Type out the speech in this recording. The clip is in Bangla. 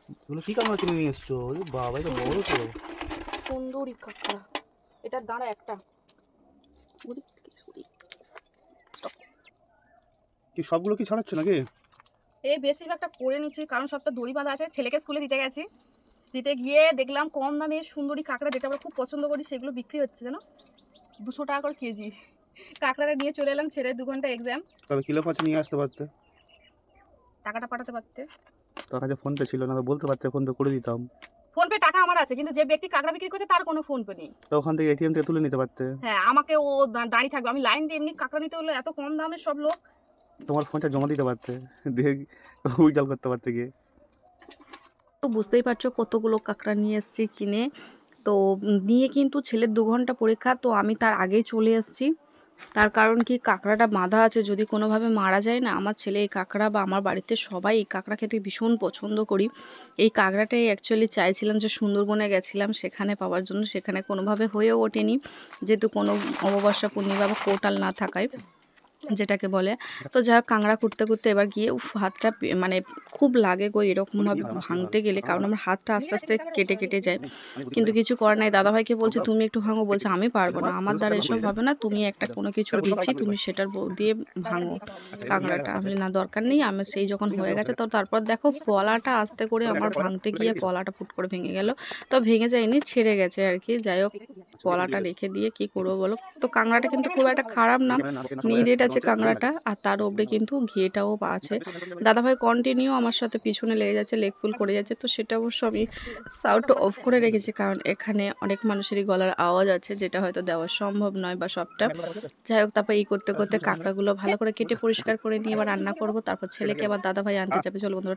এগুলো কি কাঁকড়া কিনে নিয়ে এসছো? ওরে বাবা, এটা বড় তো। সুন্দরী কাঁকড়া। এটার দাঁড়া একটা। ওরে, stop। কি সবগুলো কি ছাড়াচ্ছ নাকি? এই বেশিরভাগটা করে নিচ্ছি, কারণ সবটা দড়ি বাঁধা আছে। ছেলেকে স্কুলে দিতে গেছি, দিতে গিয়ে দেখলাম কম দামে সুন্দরী কাঁকড়া, যেটা আমরা খুব পছন্দ করি, সেগুলো বিক্রি হচ্ছে যেন 200 টাকা করে কেজি। কাঁকড়াটা নিয়ে চলে এলাম, ছেড়ে 2 ঘন্টা এক্সাম। তবে কিলো 5 নিয়ে আসতে পারতে। টাকাটা পাঠাতে পারতে। তোর কাছে ফোনপে ছিল না তো বলতে পারতে, ফোনপে করে দিতাম। ফোনপে টাকা আমার আছে, কিন্তু যে ব্যক্তি কাঁকড়া বিক্রি করছে তার কোনো ফোনপে নেই। তো ওখান থেকে এটিএম থেকে তুলে নিতে পারতে। হ্যাঁ, আমাকে ও দাঁড়িয়ে থাকবে, আমি লাইন দিয়ে এমনি কাঁকড়া নিতে হলে এত কম দামে সব লোক। তোমার ফোনটা জমা দিতে পারতে, দিয়ে উইড্রল করতে পারতে গিয়ে। তো বুঝতেই পারছো কতগুলো কাঁকড়া নিয়ে এসেছি কিনে। তো নিয়ে কিন্তু ছেলের 2 ঘন্টা পরীক্ষা, তো আমি তার আগেই চলে এসেছি। তার কারণ কি, কাঁকড়াটা বাঁধা আছে, যদি কোনোভাবে মারা যায় না, আমার ছেলে এই কাঁকড়া বা আমার বাড়িতে সবাই এই কাঁকড়া খেতে ভীষণ পছন্দ করি। এই কাঁকড়াটাই অ্যাকচুয়ালি চাইছিলাম যে সুন্দরবনে গেছিলাম সেখানে পাওয়ার জন্য, সেখানে কোনোভাবে হয়েও ওঠেনি, যেহেতু কোনো অমাবস্যা পূর্ণিমা বা কোটাল না থাকায়, যেটাকে বলে। তো যাই হোক, কাঁকড়া কুটতে কুটতে এবার গিয়ে হাতটা মানে খুব লাগে গো এরকমভাবে ভাঙতে গেলে, কারণ আমার হাতটা আস্তে আস্তে কেটে কেটে যায়। কিন্তু কিছু করার নাই, দাদাভাইকে বলছি তুমি একটু ভাঙো, বলছে আমি পারবো না, আমার দ্বারা এসব হবে না, তুমি একটা কোনো কিছু দিচ্ছি, তুমি সেটার দিয়ে ভাঙো কাঁকড়াটা। আমি বলি, না দরকার নেই, আমি সেই যখন হয়ে গেছে তো তারপর দেখো পলাটা আস্তে করে আমার ভাঙতে গিয়ে পলাটা ফুট করে ভেঙে গেল। তো ভেঙে যায়নি, ছেড়ে গেছে আর কি। যাই হোক, পলাটা রেখে দিয়ে কি করবো বলো। তো কাঁকড়াটা কিন্তু খুব একটা খারাপ না, নিডেড আছে কাঁকড়াটা, আর তার উপরে কিন্তু ঘিটাও আছে। দাদাভাই কন্টিনিউ আমার সাথে পিছনে লেগে যাচ্ছে, লেগ ফুল করে যাচ্ছে। তো সেটা অবশ্য আমি সাউন্ডটা অফ করে রেখেছি, কারণ এখানে অনেক মানুষেরই গলার আওয়াজ আছে, যেটা হয়তো দেওয়া সম্ভব নয় বা সবটা। যাই হোক, তারপর এই করতে করতে কাঁকড়াগুলো ভালো করে কেটে পরিষ্কার করে নিয়ে এবার রান্না করব, তারপর ছেলেকে আবার দাদাভাই আনতে যাবে। চলো বন্ধুরা।